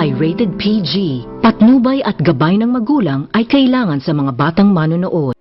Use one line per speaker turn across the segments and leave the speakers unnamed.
ay rated PG. Patnubay at gabay ng magulang ay kailangan sa mga batang manonood.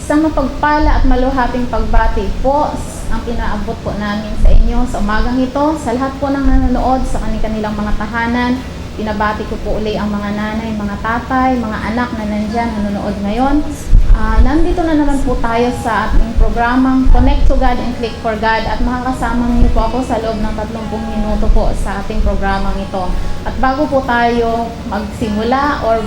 Isang mapagpala at maluhating pagbati po ang pinaabot po namin sa inyo sa umagang ito. Sa lahat po ng nanonood sa kanilang mga tahanan, pinabati ko po uli ang mga nanay, mga tatay, mga anak na nandyan nanonood ngayon. Nandito na naman po tayo sa ating programang Connect to God and Click for God at makakasama niyo po ako sa loob ng 30 minuto po sa ating programang ito. At bago po tayo magsimula or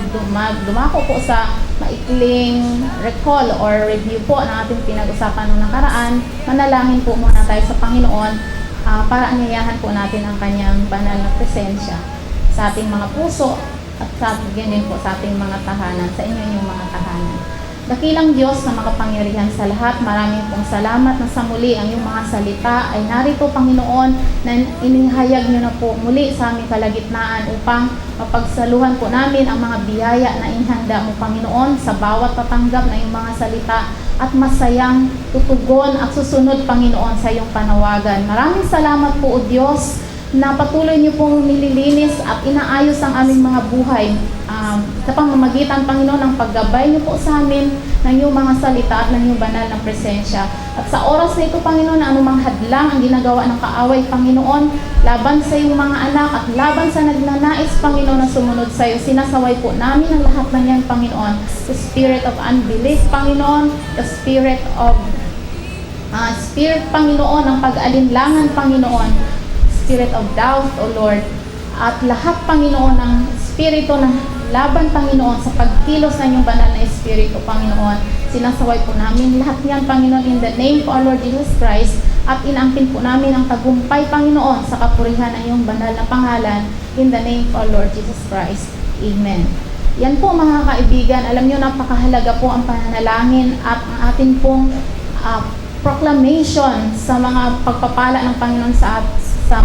dumako po sa maikling recall or review po ng ating pinag-usapan noong nakaraan, manalangin po muna tayo sa Panginoon para anyayahan po natin ang kanyang banal na presensya sa ating mga puso at sa ganyan po sa ating mga tahanan, sa inyong mga tahanan. Dakilang Diyos na makapangyarihan sa lahat, maraming pong salamat na sa muli ang iyong mga salita ay narito, Panginoon, na inihayag niyo na po muli sa aming kalagitnaan upang mapagsaluhan po namin ang mga biyaya na inihanda mo, Panginoon, sa bawat tatanggap na iyong mga salita at masayang tutugon at susunod, Panginoon, sa iyong panawagan. Maraming salamat po, O Diyos, na patuloy niyo pong nililinis at inaayos ang aming mga buhay sa pamamagitan, Panginoon, ng paggabay niyo po sa amin ng iyong mga salita at ng iyong banal na presensya. At sa oras na ito, Panginoon, na anumang hadlang ang ginagawa ng kaaway, Panginoon, laban sa iyong mga anak at laban sa nagnanais, Panginoon, na sumunod sa iyo, sinasaway po namin ang lahat ng yan, Panginoon. The spirit of unbelief, Panginoon, the spirit, Panginoon, ng pag-alinlangan, Panginoon, spirit of doubt, O Lord, at lahat, Panginoon, ng espiritu ng laban, Panginoon, sa pagkilos ng iyong banal na espiritu, Panginoon, sinasaway po namin lahat yan, Panginoon, in the name of our Lord Jesus Christ, at inaangkin po namin ang tagumpay, Panginoon, sa kapurihan ng iyong banal na pangalan, in the name of our Lord Jesus Christ. Amen. Yan po, mga kaibigan, alam niyo, napakahalaga po ang pananalangin at ang ating pong proclamation sa mga pagpapala ng Panginoon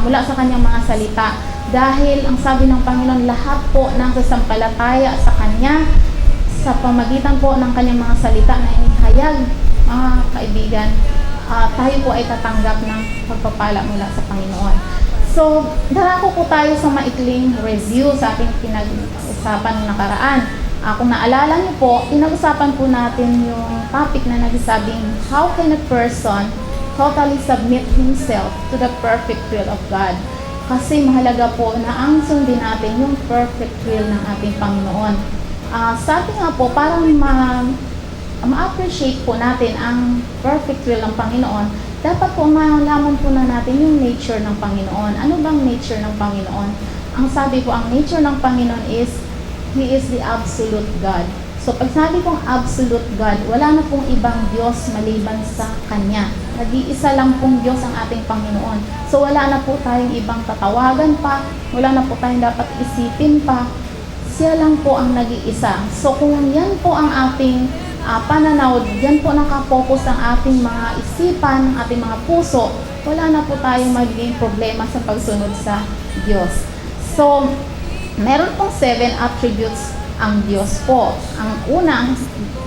mula sa kanyang mga salita. Dahil ang sabi ng Panginoon, lahat po ng sasampalataya sa Kanya sa pamagitan po ng kanyang mga salita na inihayag, mga kaibigan, tayo po ay tatanggap ng pagpapala mula sa Panginoon. So, darako po tayo sa maikling review sa ating pinag-usapan ng nakaraan. Kung naalala niyo po, pinag-usapan po natin yung topic na nagsasabing, how can a person totally submit himself to the perfect will of God? Kasi mahalaga po na ang sundin natin yung perfect will ng ating Panginoon. Sa ating nga po, parang ma-appreciate po natin ang perfect will ng Panginoon, dapat po malaman po na natin yung nature ng Panginoon. Ano bang nature ng Panginoon? Ang sabi po, ang nature ng Panginoon is, He is the absolute God. So, pag sabi kong absolute God, wala na pong ibang Diyos maliban sa Kanya. Nag-iisa lang pong Diyos ang ating Panginoon. So, wala na po tayong ibang tatawagan pa, wala na po tayong dapat isipin pa. Siya lang po ang nag-iisa. So, kung yan po ang ating pananaw, yan po nakapokus ang ating mga isipan, ang ating mga puso, wala na po tayong magiging problema sa pagsunod sa Diyos. So, meron pong 7 attributes ang Diyos po. Ang unang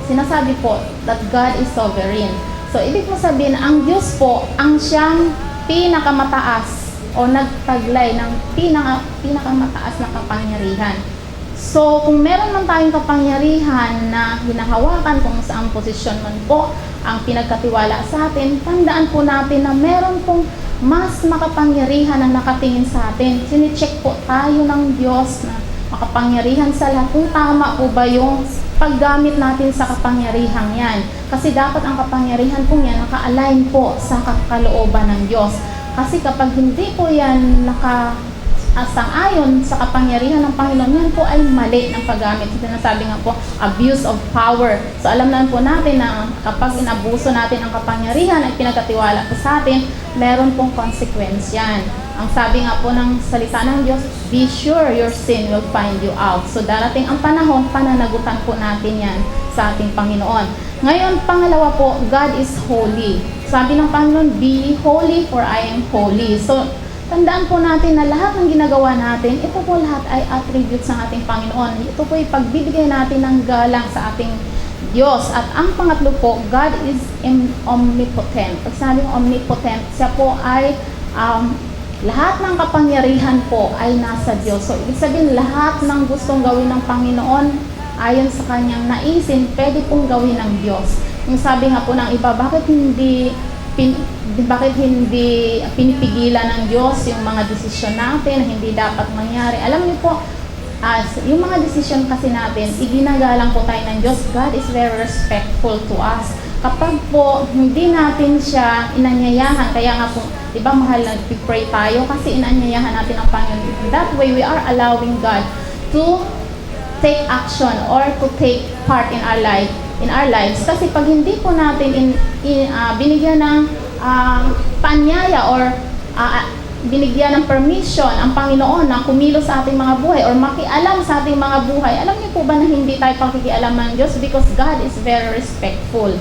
sinasabi po that God is sovereign. So, ibig mo sabihin, ang Diyos po, ang siyang pinakamataas o nagtaglay ng pinakamataas na kapangyarihan. So, kung meron man tayong kapangyarihan na hinahawakan kung saan posisyon man po ang pinagkatiwala sa atin, tandaan po natin na meron pong mas makapangyarihan na nakatingin sa atin. Sinicheck po tayo ng Diyos na makapangyarihan sa lahat. Kung tama po ba yung paggamit natin sa kapangyarihan yan. Kasi dapat ang kapangyarihan po yan naka-align po sa kalooban ng Diyos. Kasi kapag hindi po yan sang-ayon sa kapangyarihan ng Panginoon, yan po ay mali ng paggamit. Sinasabi nga po, abuse of power. So alam naman po natin na kapag inabuso natin ang kapangyarihan ay pinagkatiwala po sa atin, meron pong consequence yan. Ang sabi nga po ng salita ng Diyos, be sure your sin will find you out. So darating ang panahon, pananagutan po natin yan sa ating Panginoon. Ngayon, pangalawa po, God is holy. Sabi ng Panginoon, be holy for I am holy. So tandaan po natin na lahat ng ginagawa natin, ito po lahat ay attributes ng ating Panginoon. Ito po ay pagbibigay natin ng galang sa ating Diyos. At ang pangatlo po, God is omnipotent. Pag sabi ng omnipotent, siya po ay lahat ng kapangyarihan po ay nasa Diyos. So, ibig sabihin, lahat ng gustong gawin ng Panginoon, ayon sa kanyang naisin, pwede pong gawin ng Diyos. Yung sabi nga po ng iba, bakit hindi pinipigilan ng Diyos yung mga desisyon natin na hindi dapat mangyari? Alam niyo po, yung mga desisyon kasi natin, iginagalang po tayo ng Diyos. God is very respectful to us. Kapag po hindi natin siya inanyayahan, kaya nga po, di ba mahal na pray tayo kasi inanyayahan natin ang Panginoon. That way, we are allowing God to take action or to take part in our lives. Kasi pag hindi po natin binigyan ng paanyaya or binigyan ng permission ang Panginoon na kumilos sa ating mga buhay or makialam sa ating mga buhay, alam niyo po ba na hindi tayo pakikialam ng Diyos because God is very respectful.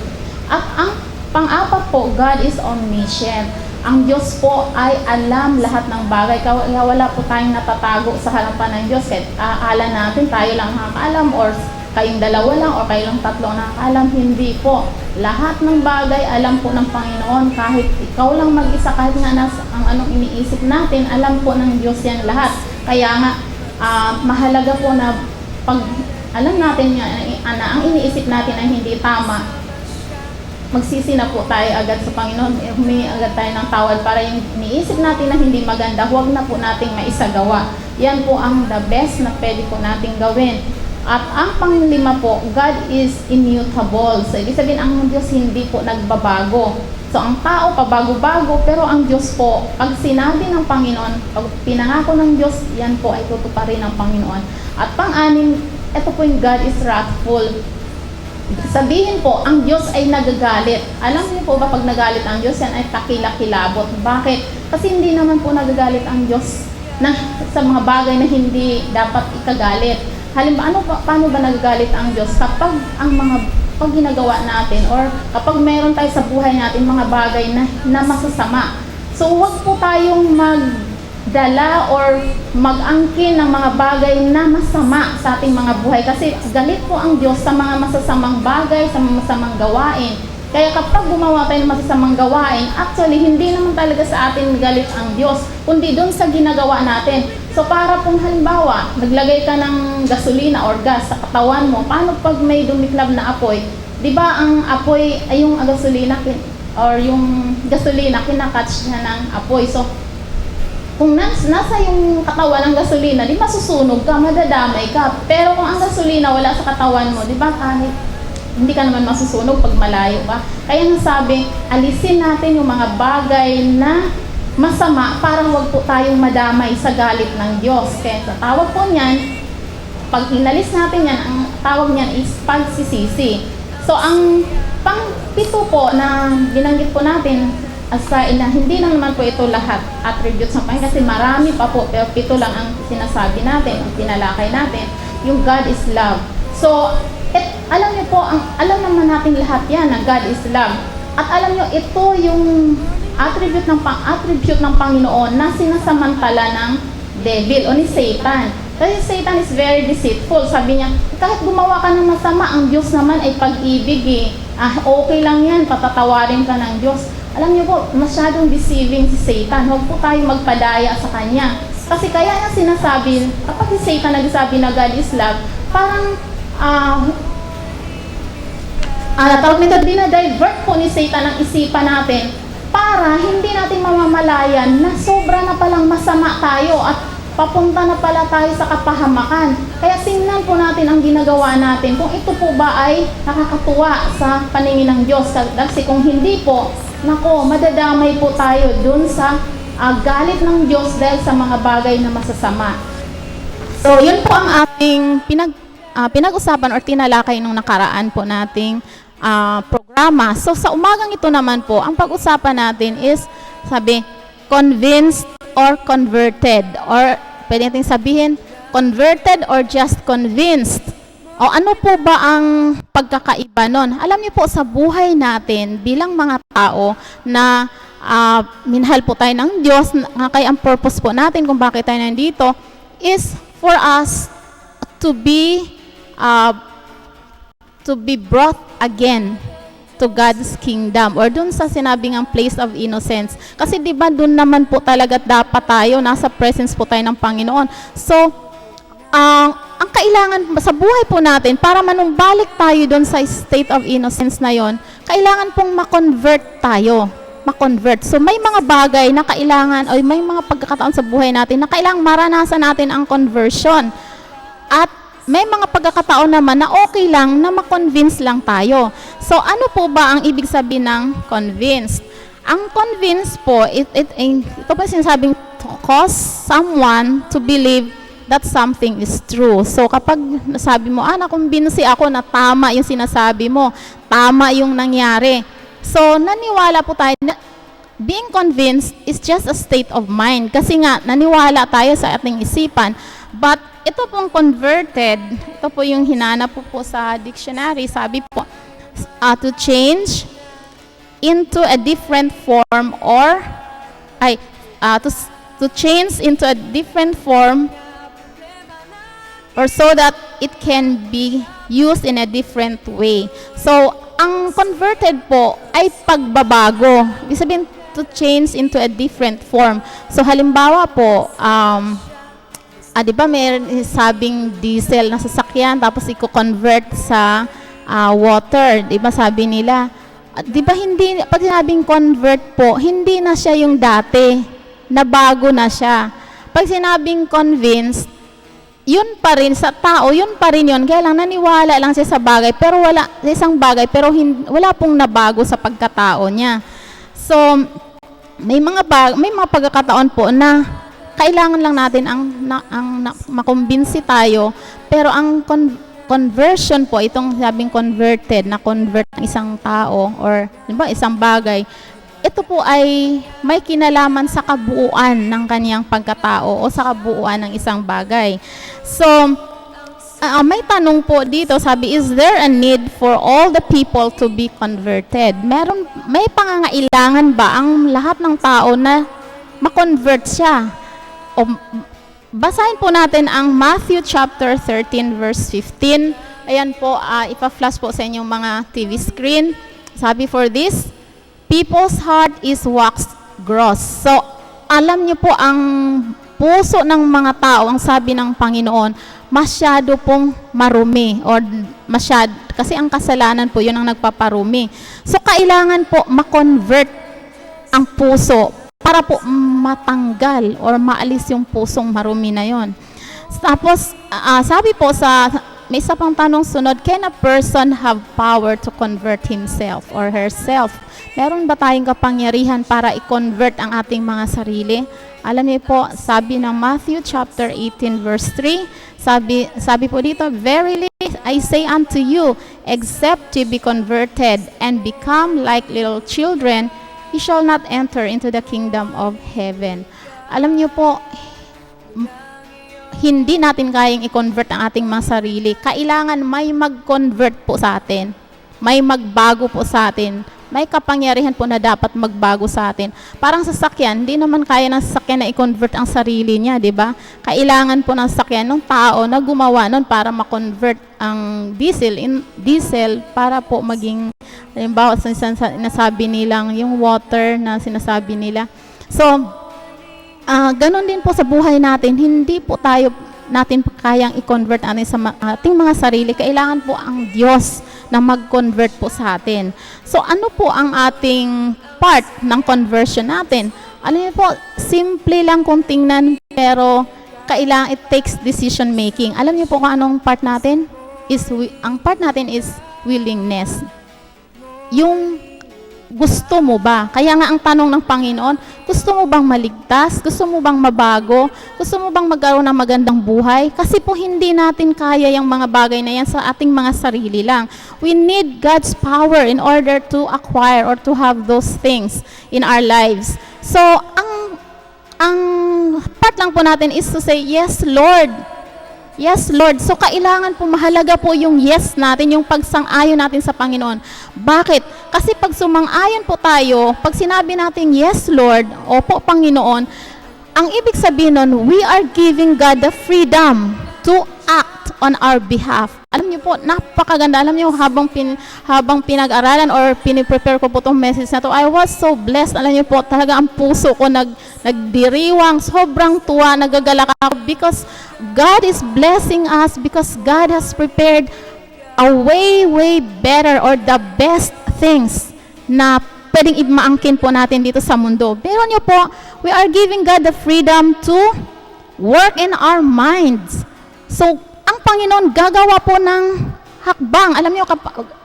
At ang pang-apat po, God is omniscient. Ang Diyos po ay alam lahat ng bagay. Kaya wala po tayong natatago sa harapan ng Diyos. Kahit akala natin tayo lang nakakaalam or kayong dalawa lang o kayo lang tatlo ang nakakaalam. Hindi po. Lahat ng bagay alam po ng Panginoon. Kahit ikaw lang mag-isa, kahit nga ang anong iniisip natin, alam po ng Diyos yan lahat. Kaya nga, mahalaga po na pag alam natin na ang iniisip natin ay hindi tama, magsisi na po tayo agad sa Panginoon, humingi agad tayo ng tawad para yung iniisip natin na hindi maganda, huwag na po nating maisagawa. Yan po ang the best na pwede po nating gawin. At ang panglima po, God is immutable. So, ibig sabihin, ang Diyos hindi po nagbabago. So, ang tao pabago-bago, pero ang Diyos po, pag sinabi ng Panginoon, pag pinangako ng Diyos, yan po ay tutuparin ng Panginoon. At pang-anim, ito po yung God is wrathful. Sabihin po, ang Diyos ay nagagalit. Alam niyo po ba pag nagalit ang Diyos, yan ay kakilakilabot. Bakit? Kasi hindi naman po nagagalit ang Diyos sa mga bagay na hindi dapat ikagalit. Halimbawa, paano ba nagagalit ang Diyos? Kapag pag ginagawa natin or kapag meron tayo sa buhay natin mga bagay na masasama. So, huwag po tayong magdala or mag-angkin ng mga bagay na masama sa ating mga buhay kasi galit po ang Diyos sa mga masasamang bagay, sa mga masasamang gawain. Kaya kapag gumawa tayo ng masasamang gawain, actually hindi naman talaga sa atin galit ang Diyos, kundi doon sa ginagawa natin. So para kung halimbawa, naglagay ka ng gasolina or gas sa katawan mo, paano pag may dumiklab na apoy? 'Di ba ang apoy ay yung gasolina or yung gasolina kinakatch niya ng apoy. So kung nasa yung katawan ng gasolina, di masusunog ka, madadamay ka. Pero kung ang gasolina wala sa katawan mo, di ba kahit hindi ka naman masusunog pag malayo ka. Kaya nga sabi, alisin natin yung mga bagay na masama para huwag po tayong madamay sa galit ng Diyos. Kaya sa tawag po niyan, pag inalis natin yan, ang tawag niyan is pagsisisi. So ang pang-pito po na ginanggit po natin, aside na hindi lang naman po ito lahat attributes ng Panginoon kasi marami pa po, pero 7 lang ang sinasabi natin, ang tinalakay natin, yung God is love. So, alam niyo po, alam naman natin lahat yan na God is love. At alam niyo, ito yung attribute ng Panginoon na sinasamantala ng devil o ni Satan. Kasi Satan is very deceitful. Sabi niya, kahit gumawa ka ng masama, ang Diyos naman ay pag-ibig eh. Okay lang yan, patatawarin ka ng Diyos. Alam niyo po, masyadong deceiving si Satan. Huwag po tayong magpadaya sa kanya. Kasi kaya niya sinasabi, kapag si Satan nagsasabi na God is love, parang tawag nito, dinadivert po ni Satan ang isipan natin para hindi natin mamamalayan na sobra na palang masama tayo at papunta na pala tayo sa kapahamakan. Kaya tingnan po natin ang ginagawa natin kung ito po ba ay nakakatuwa sa paningin ng Diyos. Kasi kung hindi po, nako, madadamay po tayo dun sa galit ng Diyos dahil sa mga bagay na masasama. So, yun po ang ating pinag-usapan or tinalakay nung nakaraan po nating programa. So, sa umagang ito naman po, ang pag-usapan natin is, convinced or converted. Or pwede natin sabihin, converted or just convinced. O ano po ba ang pagkakaiba nun? Alam niyo po, sa buhay natin bilang mga tao na minahal po tayo ng Diyos, kaya ang purpose po natin kung bakit tayo nandito is for us to be brought again to God's kingdom, or dun sa sinabing ang place of innocence. Kasi di ba dun naman po talaga dapat tayo, nasa presence po tayo ng Panginoon. So, ang kailangan sa buhay po natin, para manumbalik tayo dun sa state of innocence na yon, kailangan pong ma-convert tayo. Ma-convert. So, may mga bagay na kailangan, o may mga pagkakataon sa buhay natin na kailangan maranasan natin ang conversion. At may mga pagkakataon naman na okay lang na ma-convince lang tayo. So, ano po ba ang ibig sabihin ng convinced? Ang convinced po, ito po sinasabing to cause someone to believe that something is true. So, kapag nasabi mo, nakumbinsi ako na tama yung sinasabi mo, tama yung nangyari. So, naniwala po tayo na being convinced is just a state of mind. Kasi nga, naniwala tayo sa ating isipan. But, ito pong converted, ito po yung hinanap po sa dictionary, sabi po, to change into a different form or, to change into a different form or so that it can be used in a different way. So, ang converted po ay pagbabago. Ibig sabihin, to change into a different form. So, halimbawa po, di ba may sabing diesel na sasakyan tapos i-convert sa water, di ba sabi nila, di ba hindi, pag sinabing convert po, hindi na siya yung dati, nabago na siya. Pag sinabing convinced, yun pa rin sa tao, yun pa rin yun, kaya lang naniwala lang siya sa bagay, pero wala, sa isang bagay, pero wala pong nabago sa pagkatao niya. So, may mga pagkakataon po na kailangan lang natin ang makumbinsi tayo, pero ang conversion po, itong sabing converted, na convert ng isang tao or diba, isang bagay, ito po ay may kinalaman sa kabuuan ng kaniyang pagkatao o sa kabuuan ng isang bagay. So, may tanong po dito, sabi, is there a need for all the people to be converted? May pangangailangan ba ang lahat ng tao na ma-convert siya? O, basahin po natin ang Matthew chapter 13 verse 15. Ayan po, ipa-flash po sa inyong mga TV screen. Sabi, for this, people's heart is waxed gross. So, alam niyo po, ang puso ng mga tao, ang sabi ng Panginoon, masyado pong marumi, or kasi ang kasalanan po, yun ang nagpaparumi. So, kailangan po ma-convert ang puso para po matanggal or maalis yung pusong marumi na yon. Tapos, sabi po may isa pang tanong sunod, can a person have power to convert himself or herself? Meron ba tayong kapangyarihan para i-convert ang ating mga sarili? Alam niyo po, sabi ng Matthew chapter 18 verse 3, sabi po dito, verily I say unto you, except you be converted and become like little children, you shall not enter into the kingdom of heaven. Alam niyo po, hindi natin kayang i-convert ang ating mga sarili. Kailangan may mag-convert po sa atin. May magbago po sa atin. May kapangyarihan po na dapat magbago sa atin. Parang sasakyan, hindi naman kaya ng sasakyan na i-convert ang sarili niya, di ba? Kailangan po ng sasakyan ng tao na gumawa nun para ma-convert ang diesel para po maging, halimbawa, sinasabi nilang yung water na sinasabi nila. So, ganun din po sa buhay natin, hindi po natin kayang i-convert sa ating mga sarili. Kailangan po ang Diyos na mag-convert po sa atin. So, ano po ang ating part ng conversion natin? Alam niyo po, simple lang kung tingnan, pero kailangan it takes decision making. Alam niyo po kung anong part natin? Ang part natin is willingness. Yung gusto mo ba? Kaya nga ang tanong ng Panginoon, gusto mo bang maligtas? Gusto mo bang mabago? Gusto mo bang magkaroon ng magandang buhay? Kasi po hindi natin kaya yung mga bagay na yan sa ating mga sarili lang. We need God's power in order to acquire or to have those things in our lives. So, ang part lang po natin is to say, yes, Lord. Yes, Lord. So, kailangan po, mahalaga po yung yes natin, yung pagsang-ayon natin sa Panginoon. Bakit? Kasi pag sumang-ayon po tayo, pag sinabi natin, yes, Lord, opo, Panginoon, ang ibig sabihin nun, we are giving God the freedom to act on our behalf. Alam niyo po, napakaganda. Alam niyo, habang pinag-aralan or piniprepare ko po itong message na to, I was so blessed. Alam niyo po, talaga ang puso ko nagdiriwang, sobrang tuwa, nagagalak ako because God is blessing us, because God has prepared a way, way better or the best things na pwedeng imaangkin po natin dito sa mundo. Pero niyo po, we are giving God the freedom to work in our minds. So, ang Panginoon gagawa po ng hakbang. Alam niyo,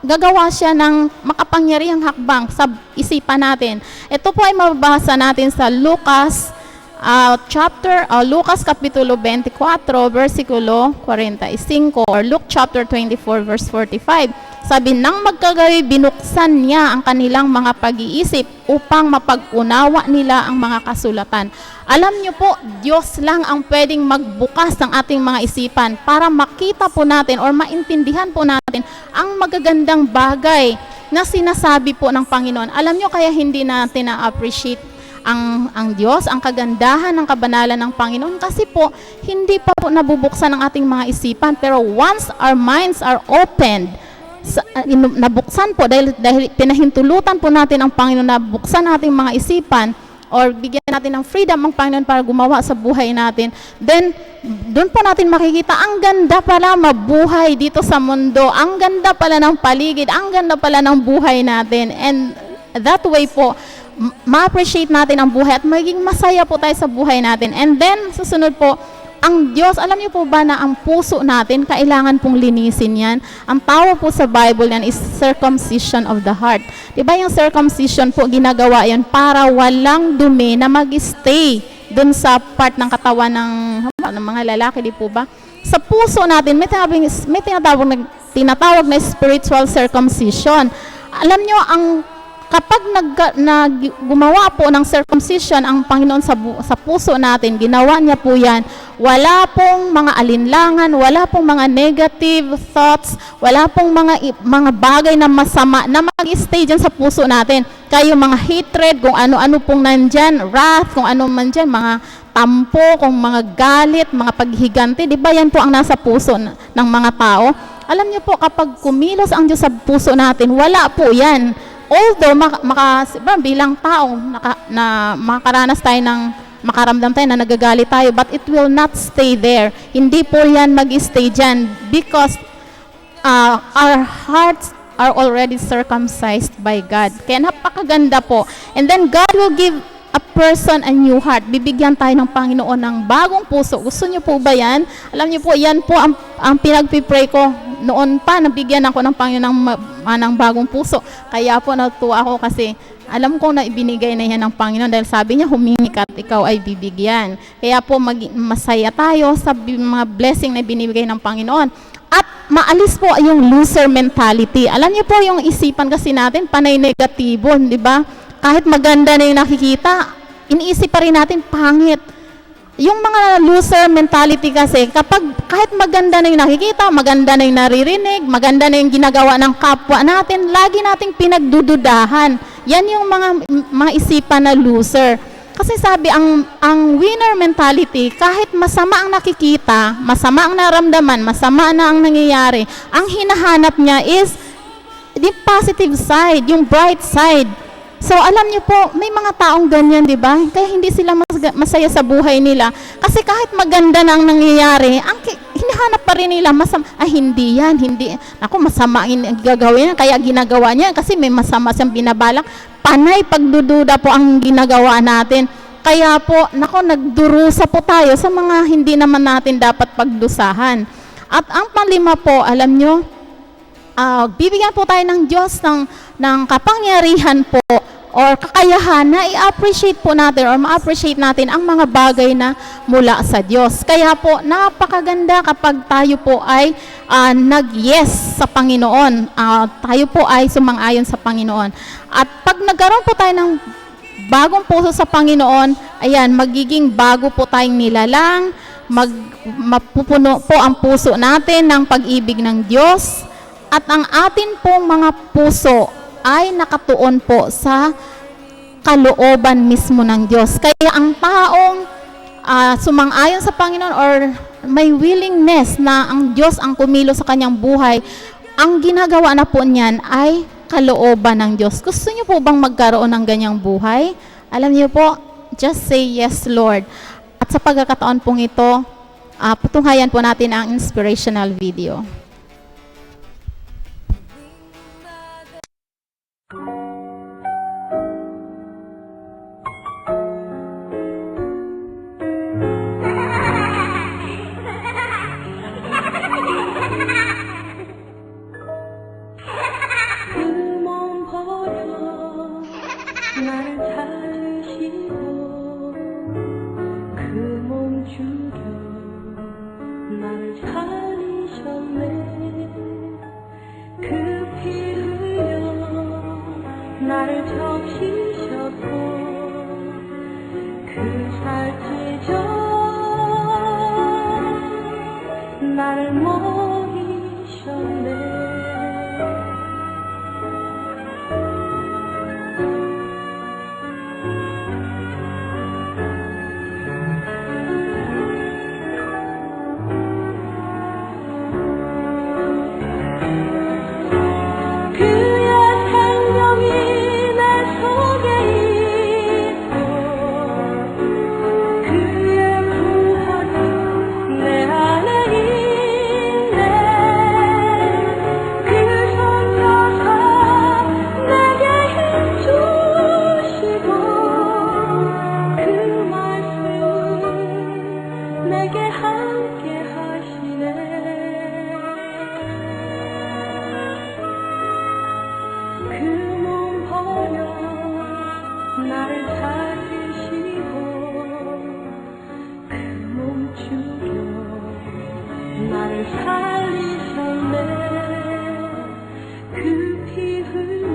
gagawa siya ng makapangyarihang hakbang sa isipan natin. Ito po ay mababasa natin sa Lucas Lucas Kapitulo 24, versikulo 45, or Luke chapter 24, verse 45. Sabi, nang magkagabi, binuksan niya ang kanilang mga pag-iisip upang mapag-unawa nila ang mga kasulatan. Alam niyo po, Diyos lang ang pwedeng magbukas ng ating mga isipan para makita po natin or maintindihan po natin ang magagandang bagay na sinasabi po ng Panginoon. Alam niyo, kaya hindi natin na-appreciate ang Diyos, ang kagandahan ng kabanalan ng Panginoon, kasi po hindi pa po nabubuksan ang ating mga isipan. Pero once our minds are opened, nabuksan po dahil pinahintulutan po natin ang Panginoon na buksan nating mga isipan or bigyan natin ng freedom ang Panginoon para gumawa sa buhay natin, then doon po natin makikita ang ganda pala mabuhay dito sa mundo, ang ganda pala ng paligid, ang ganda pala ng buhay natin, and that way po ma-appreciate natin ang buhay at maging masaya po tayo sa buhay natin. And then, susunod po, ang Diyos, alam niyo po ba na ang puso natin, kailangan pong linisin yan? Ang tawag po sa Bible yan is circumcision of the heart. Diba yung circumcision po, ginagawa yan para walang dumi na mag-stay dun sa part ng katawan ng mga lalaki, di po ba? Sa puso natin, may tinatawag na spiritual circumcision. Alam niyo, kapag gumawa po ng circumcision ang Panginoon sa puso natin, ginawa niya po yan, wala pong mga alinlangan, wala pong mga negative thoughts, wala pong mga bagay na masama na mag-stay dyan sa puso natin. Kaya mga hatred, kung ano-ano pong nandyan, wrath, kung ano man dyan, mga tampo, kung mga galit, mga paghiganti, di ba yan po ang nasa puso ng mga tao? Alam niyo po, kapag kumilos ang Diyos sa puso natin, wala po yan. Although, bilang tao, makaranas tayo makaramdam tayo na nagagalit tayo, but it will not stay there. Hindi po yan mag-stay dyan because our hearts are already circumcised by God. Kaya napakaganda po. And then God will give a person a new heart. Bibigyan tayo ng Panginoon ng bagong puso. Gusto niyo po ba yan? Alam niyo po, yan po ang pinagpipray ko. Noon pa, nabigyan ako ng Panginoon ng bagong puso. Kaya po natuwa ako kasi alam ko na ibinigay na yan ng Panginoon dahil sabi niya, humingi ka at ikaw ay bibigyan. Kaya po masaya tayo sa mga blessing na binibigay ng Panginoon. At maalis po yung loser mentality. Alam niyo po, yung isipan kasi natin, panay negatibo, di ba? Kahit maganda na yung nakikita, iniisip pa rin natin, pangit. Yung mga loser mentality kasi, kahit maganda na yung nakikita, maganda na yung naririnig, maganda na yung ginagawa ng kapwa natin, lagi nating pinagdududahan. Yan yung mga isipan na loser. Kasi sabi, ang winner mentality, kahit masama ang nakikita, masama ang naramdaman, masama na ang nangyayari, ang hinahanap niya is the positive side, yung bright side. So, alam niyo po, may mga taong ganyan, di ba? Kaya hindi sila masaya sa buhay nila. Kasi kahit maganda na ang nangyayari, hinahanap pa rin nila masama. Hindi yan, hindi. Ako, masama ang gagawin, kaya ginagawa niya kasi may masama siyang binabalak. Panay pagdududa po ang ginagawa natin. Kaya po, nagdurusa po tayo sa mga hindi naman natin dapat pagdusahan. At ang panglima po, alam niyo, bibigyan po tayo ng Diyos ng kapangyarihan po or kakayahan na i-appreciate po natin or ma-appreciate natin ang mga bagay na mula sa Diyos. Kaya po, napakaganda kapag tayo po ay nag-yes sa Panginoon. Tayo po ay sumang-ayon sa Panginoon. At pag nagkaroon po tayo ng bagong puso sa Panginoon, ayan, magiging bago po tayong nilalang, mapupuno po ang puso natin ng pag-ibig ng Diyos, at ang atin pong mga puso ay nakatuon po sa kalooban mismo ng Diyos. Kaya ang taong sumang-ayon sa Panginoon or may willingness na ang Diyos ang kumilo sa kanyang buhay, ang ginagawa na po niyan ay kalooban ng Diyos. Gusto niyo po bang magkaroon ng ganyang buhay? Alam niyo po, just say yes, Lord. At sa pagkakataon pong ito, patunghayan po natin ang inspirational video.
나를 찾으시고 그 몸 죽여 나를 살리셨네 그 피 흘려 나를 적시셨고 그 살찌져 나를 먹이셨네 나를 찾으시고 그 몸 죽여 나를 살리셨네 그 피 흘려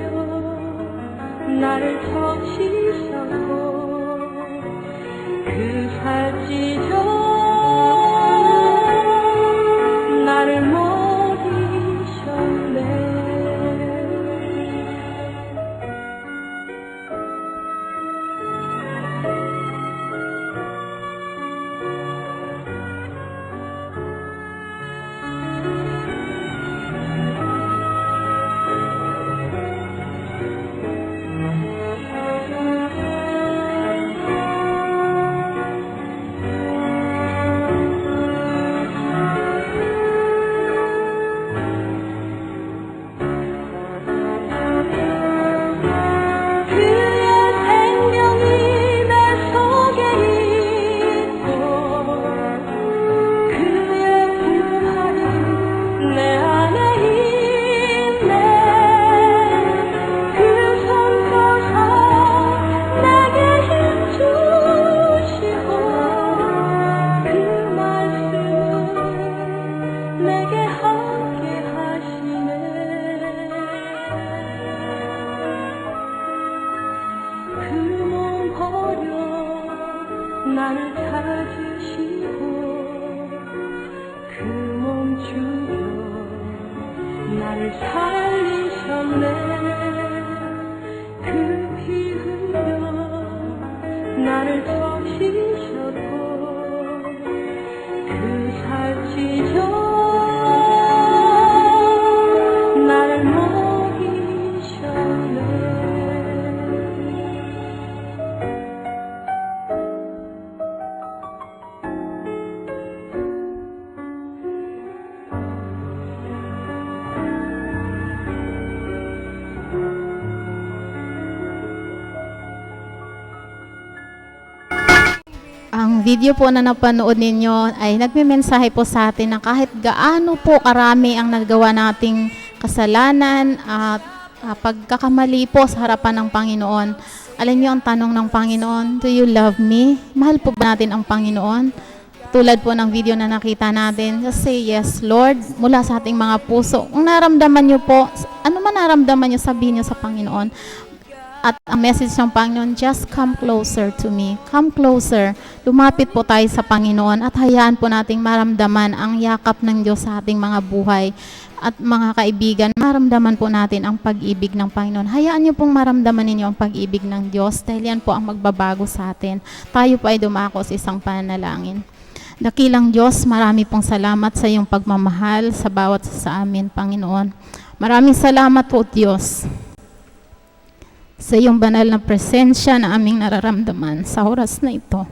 나를 적시셨고 그 살찌져 나를 먹이셨네 나를 찾으시고 그 몸 죽여 나를 살리셨네 그 피 흘려 나를 적시셨고 그 살찌져 나를 먹이셨네
Ang video po na napanood ninyo ay nagme-mensahe po sa atin na kahit gaano po karami ang nagawa nating kasalanan at pagkakamali po sa harapan ng Panginoon. Alam niyo ang tanong ng Panginoon, do you love me? Mahal po ba natin ang Panginoon? Tulad po ng video na nakita natin, just say yes, Lord, mula sa ating mga puso. Kung naramdaman niyo po, ano man naramdaman niyo, sabihin niyo sa Panginoon. At ang message ng Panginoon, just come closer to me. Come closer. Lumapit po tayo sa Panginoon at hayaan po nating maramdaman ang yakap ng Diyos sa ating mga buhay. At mga kaibigan, maramdaman po natin ang pag-ibig ng Panginoon. Hayaan niyo pong maramdaman ninyo ang pag-ibig ng Diyos dahil yan po ang magbabago sa atin. Tayo po ay dumako sa isang panalangin. Dakilang Diyos, marami pong salamat sa iyong pagmamahal sa bawat sa amin, Panginoon. Maraming salamat po, Diyos, sa iyong banal na presensya na aming nararamdaman sa oras na ito.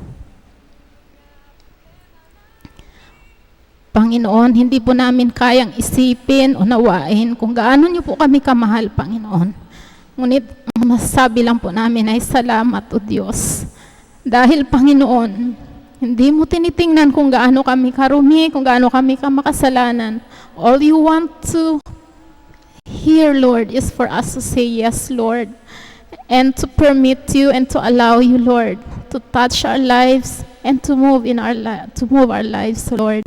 Panginoon, hindi po namin kayang isipin o nawain kung gaano niyo po kami kamahal, Panginoon. Ngunit masasabi lang po namin ay salamat, O Diyos. Dahil, Panginoon, hindi mo tinitingnan kung gaano kami karumi, kung gaano kami kamakasalanan. All you want to hear, Lord, is for us to say yes, Lord, and to permit you and to allow you, Lord, to touch our lives and to move in our our lives, Lord.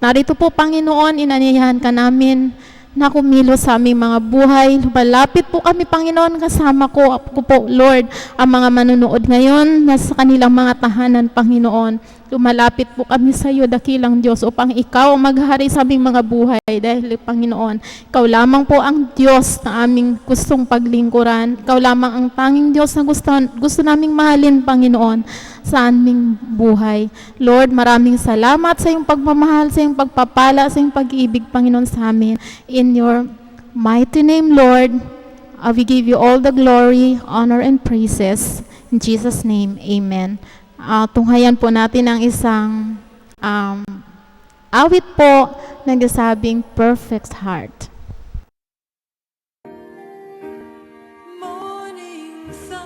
Narito po, Panginoon, inanyayahan ka namin na kumilos sa aming mga buhay. Lumalapit po kami, Panginoon, kasama ko po, Lord, ang mga manunood ngayon na sa kanilang mga tahanan, Panginoon. Lumalapit po kami sa iyo, dakilang Diyos, upang ikaw ang maghari sa aming mga buhay. Dahil, Panginoon, ikaw lamang po ang Diyos na aming gustong paglingkuran. Ikaw lamang ang tanging Diyos na gusto naming mahalin, Panginoon, sa aming buhay. Lord, maraming salamat sa iyong pagmamahal, sa iyong pagpapala, sa iyong pag-ibig, Panginoon, sa amin. In your mighty name, Lord, we give you all the glory, honor, and praises. In Jesus' name, amen. Tunghayan po natin ang isang awit po na nagsasabing Perfect Heart.
Morning sun,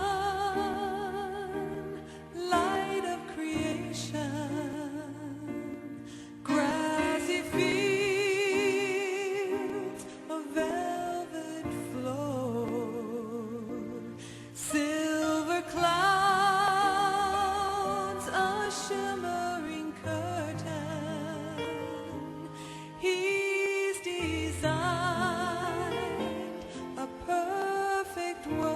light of creation, grassy fields, a velvet floor, silver clouds, a shimmering curtain. He's designed a perfect world.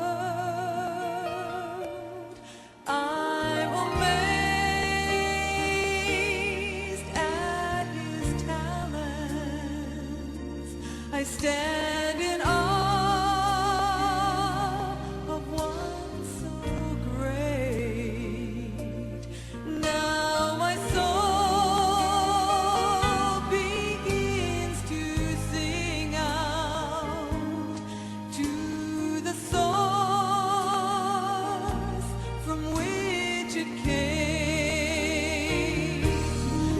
I'm amazed at his talents. I stand in awe of one so great. Now my soul begins to sing out to the source from which it came.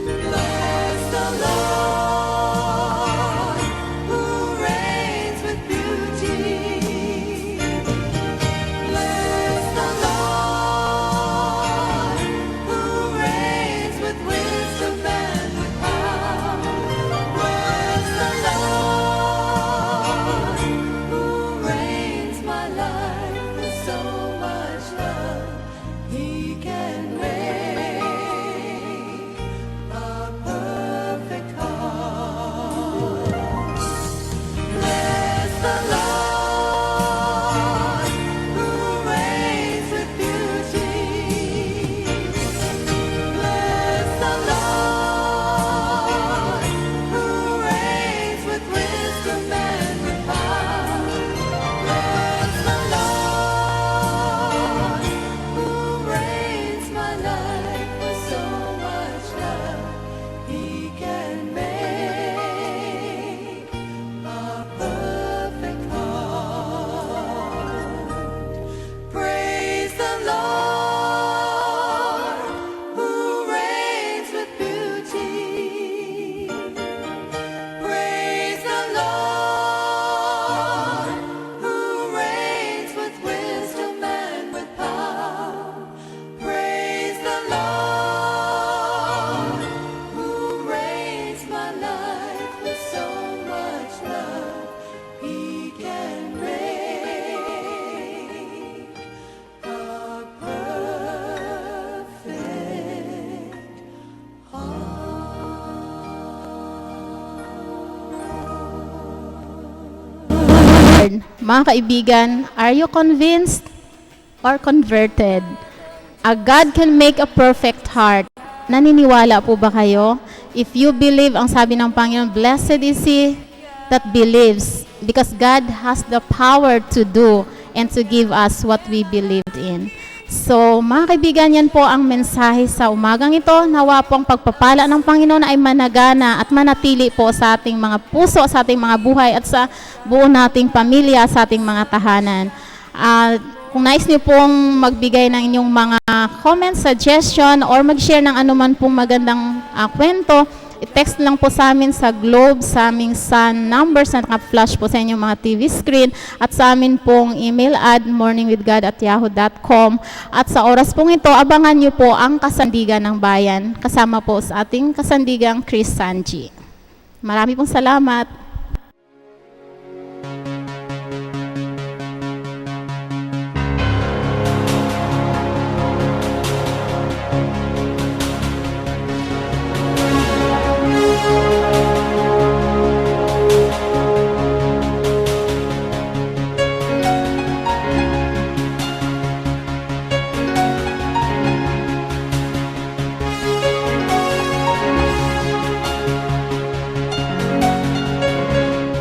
Bless the Lord who reigns with beauty. Bless the Lord who reigns with wisdom and with power. Bless the Lord who reigns my life with so much love. He can make a perfect heart. Bless the Lord who reigns with beauty. Bless the Lord who reigns with wisdom and with power. Bless the Lord who reigns my life with so much love. He can make a perfect heart. Praise the Lord who reigns with beauty. Praise the Lord who reigns with wisdom and with power. Praise the Lord who reigns my life with so much love. He can make a perfect
Mga kaibigan, are you convinced? or converted. God can make a perfect heart. Naniniwala po ba kayo? If you believe, ang sabi ng Panginoon, blessed is he that believes, because God has the power to do and to give us what we believed in. So, mga kaibigan, yan po ang mensahe sa umagang ito. Nawa po ang pagpapala ng Panginoon ay managana at manatili po sa ating mga puso, sa ating mga buhay at sa buo nating pamilya, sa ating mga tahanan. Kung nais niyo pong magbigay ng inyong mga comments, suggestion, or mag-share ng anuman pong magandang kwento, i-text lang po sa amin sa Globe, sa aming SUN numbers na naka-flash po sa inyong mga TV screen, at sa amin pong email ad morningwithgod@yahoo.com. At sa oras pong ito, abangan niyo po ang Kasandigan ng Bayan, kasama po sa ating kasandigang Chris Sanji. Marami pong salamat.